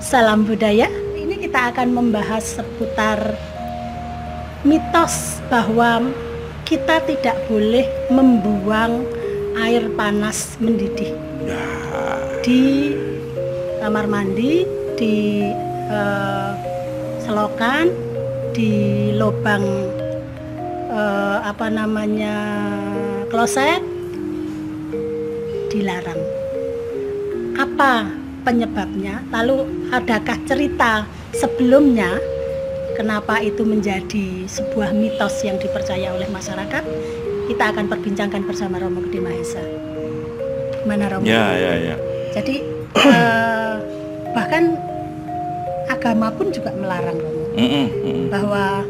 Salam budaya. Ini kita akan membahas seputar mitos bahwa kita tidak boleh membuang air panas mendidih di kamar mandi, di selokan, di lubang kloset, dilarang. Apa penyebabnya? Lalu adakah cerita sebelumnya kenapa itu menjadi sebuah mitos yang dipercaya oleh masyarakat? Kita akan perbincangkan bersama Romo Gede Mahesa. Mana Romo? Ya. Jadi bahkan agama pun juga melarang, Romo, bahwa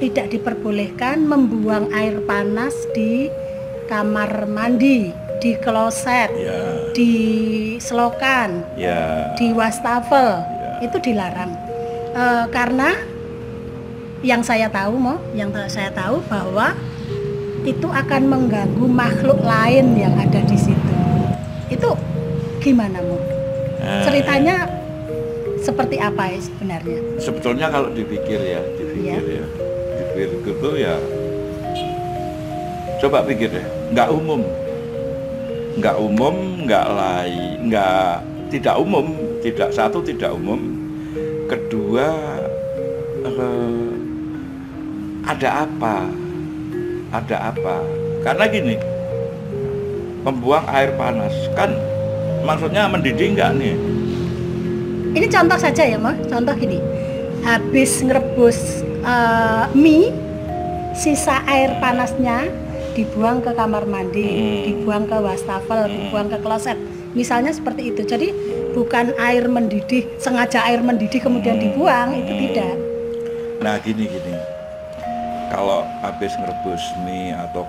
tidak diperbolehkan membuang air panas di kamar mandi, di kloset, di selokan, di wastafel, itu dilarang. Karena yang saya tahu bahwa itu akan mengganggu makhluk lain yang ada di situ. Itu gimana, Mo? Ceritanya seperti apa ya sebenarnya? Sebetulnya kalau dipikir gitu ya. Coba pikir ya, nggak umum, tidak umum, tidak umum. Kedua, ada apa? Karena gini, membuang air panas kan maksudnya mendidih nggak nih? Ini contoh saja ya, Mo. Contoh gini, habis ngerebus mie, sisa air panasnya dibuang ke kamar mandi, dibuang ke wastafel, dibuang ke kloset. Misalnya seperti itu. Jadi bukan air mendidih, sengaja air mendidih kemudian dibuang, itu tidak. Nah gini. Kalau habis ngerebus mie atau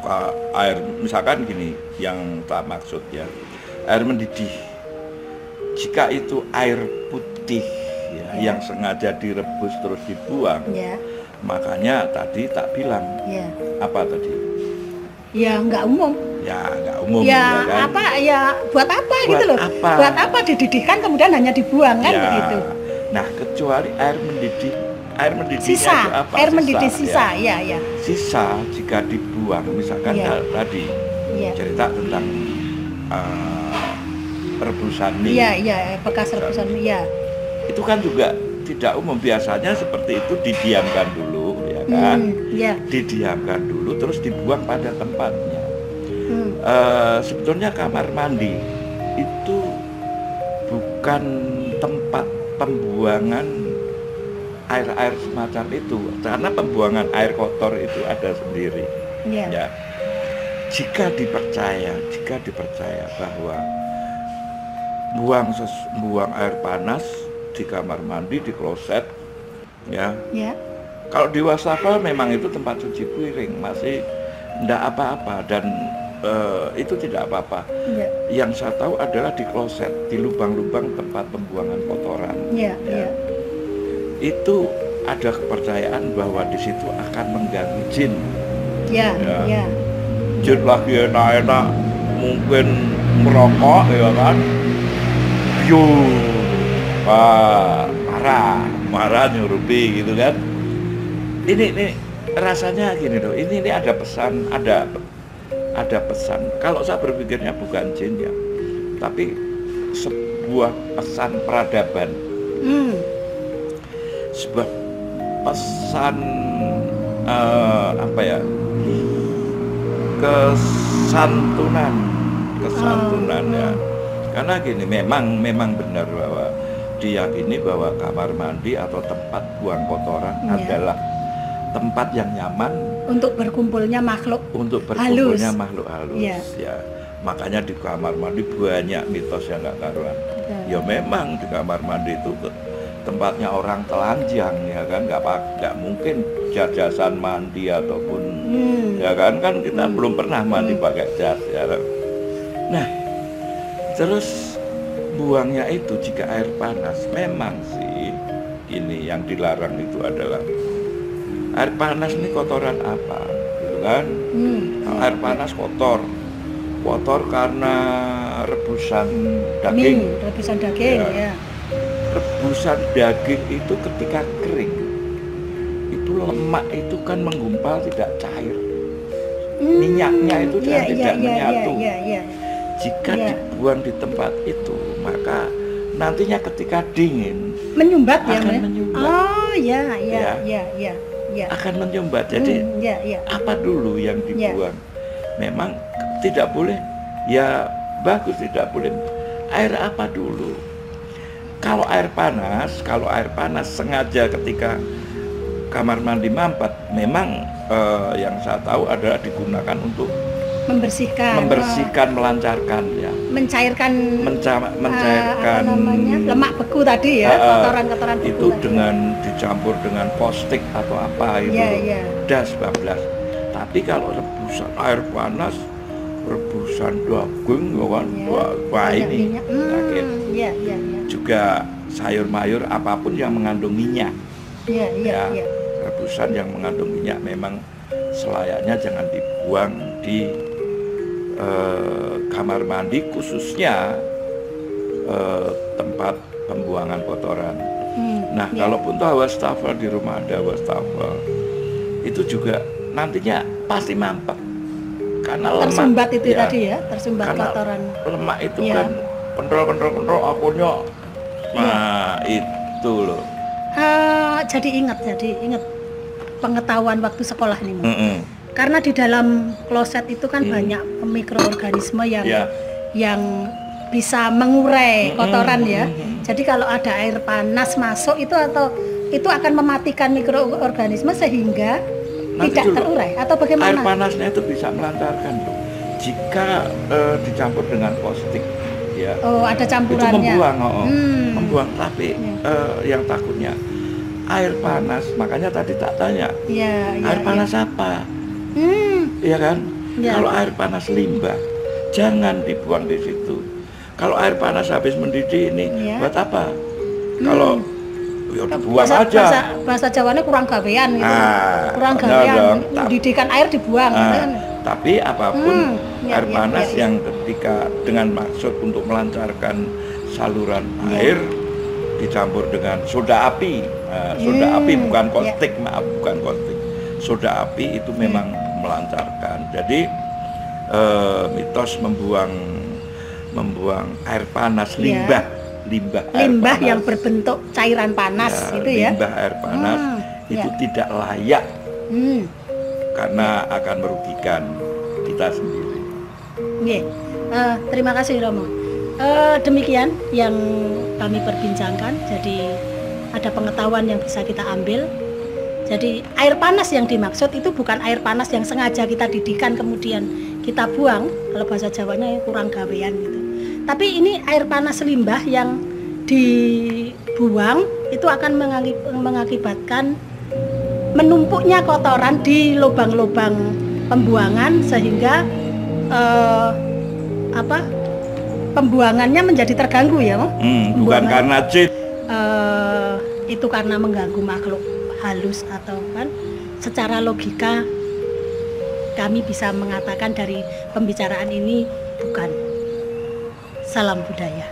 air, misalkan gini, yang tak maksud ya, air mendidih. Jika itu air putih yang sengaja direbus terus dibuang, makanya tadi tak bilang apa tadi? Ya nggak umum. Ya nggak umum. Ya kan? apa? Ya buat apa gitu loh? Buat apa dididihkan kemudian hanya dibuang kan begitu? Nah kecuali air mendidih sisa, itu apa? Air mendidih sisa, ya. Sisa jika dibuang, misalkan tadi cerita tentang rebusan mie. Iya, bekas rebusan mie. Ya. Itu kan juga tidak umum, biasanya seperti itu didiamkan dulu, ya kan? Didiamkan dulu, terus dibuang pada tempatnya. Sebetulnya kamar mandi itu bukan tempat pembuangan air semacam itu, karena pembuangan air kotor itu ada sendiri. Ya. Jika dipercaya bahwa buang air panas di kamar mandi, di kloset, kalau di wastafel memang itu tempat cuci piring, masih tidak apa-apa dan itu tidak apa-apa. Yang saya tahu adalah di kloset, di lubang-lubang tempat pembuangan kotoran. Itu ada kepercayaan bahwa di situ akan mengganggu jin. Jin lagi enak-enak mungkin merokok, ya kan? Marah nyurupi gitu kan. Ini rasanya gini loh, ini ada pesan. Kalau saya berpikirnya bukan jin ya, tapi sebuah pesan peradaban. Sebuah pesan kesantunan ya. Karena gini, memang benar bahwa diyakini bahwa kamar mandi atau tempat buang kotoran adalah tempat yang nyaman untuk berkumpulnya makhluk halus. Ya. Makanya di kamar mandi banyak mitos yang nggak karuan. Ya memang di kamar mandi itu tempatnya orang telanjang, ya kan, nggak mungkin jajasan mandi ataupun ya kan kita belum pernah mandi pakai jas ya. Nah terus buangnya itu jika air panas, memang sih ini yang dilarang itu adalah air panas ini kotoran apa gitu kan. Air panas kotor karena rebusan daging ya. rebusan daging itu ketika kering itu lemak itu kan menggumpal, tidak cair. Minyaknya itu tidak menyatu. Jika dibuang di tempat itu, maka nantinya ketika dingin menyumbat ya, akan menyumbat. Oh ya. Akan menyumbat. Jadi apa dulu yang dibuang? Memang tidak boleh, ya bagus tidak boleh. Air apa dulu? Kalau air panas sengaja ketika kamar mandi mampet, memang yang saya tahu adalah digunakan untuk membersihkan, melancarkan ya. Mencairkan lemak beku tadi ya, kotoran-kotoran beku. Itu dengan dicampur dengan postik atau apa itu. Das bablas. Tapi kalau rebusan air panas, rebusan daging kan, wah ini sakit. Juga sayur mayur apapun yang mengandung minyak. Rebusan yang mengandung minyak memang selayaknya jangan dibuang di kamar mandi, khususnya tempat pembuangan kotoran. Kalaupun tahu wastafel di rumah ada wastafel, itu juga nantinya pasti mampet karena tersumbat lemak, itu tadi ya, tersumbat kotoran. Lemak itu kan kontrol akunnya. Nah itu loh. Jadi ingat pengetahuan waktu sekolah nih, karena di dalam kloset itu kan banyak mikroorganisme yang bisa mengurai kotoran ya. Jadi kalau ada air panas masuk itu akan mematikan mikroorganisme sehingga tidak terurai atau bagaimana? Air panasnya itu bisa melancarkan loh. Jika dicampur dengan postik ya. Oh, ada campurannya. Itu membuang tapi yang takutnya air panas, makanya tadi tak tanya air panas apa? Iya kan? Kalau air panas limbah jangan dibuang di situ. Kalau air panas habis mendidih ini buat apa? Kalau ya dibuang aja. Bahasa Jawanya kurang gawean gitu. Kurang gawean. Mendidihkan air dibuang. Tapi apapun air panas yang ketika dengan maksud untuk melancarkan saluran air dicampur dengan soda api. Soda api bukan caustic, maaf, bukan caustic. Soda api itu memang melancarkan. Jadi mitos membuang air panas, limbah yang berbentuk cairan panas itu ya. Limbah air panas itu tidak layak karena akan merugikan kita sendiri. Terima kasih Romo. Demikian yang kami perbincangkan. Jadi ada pengetahuan yang bisa kita ambil. Jadi air panas yang dimaksud itu bukan air panas yang sengaja kita didihkan kemudian kita buang, kalau bahasa Jawanya kurang gawean gitu. Tapi ini air panas limbah yang dibuang itu akan mengakibatkan menumpuknya kotoran di lubang-lubang pembuangan sehingga pembuangannya menjadi terganggu ya, bukan karena jin. Itu karena mengganggu makhluk halus atau kan secara logika kami bisa mengatakan dari pembicaraan ini bukan. Salam budaya.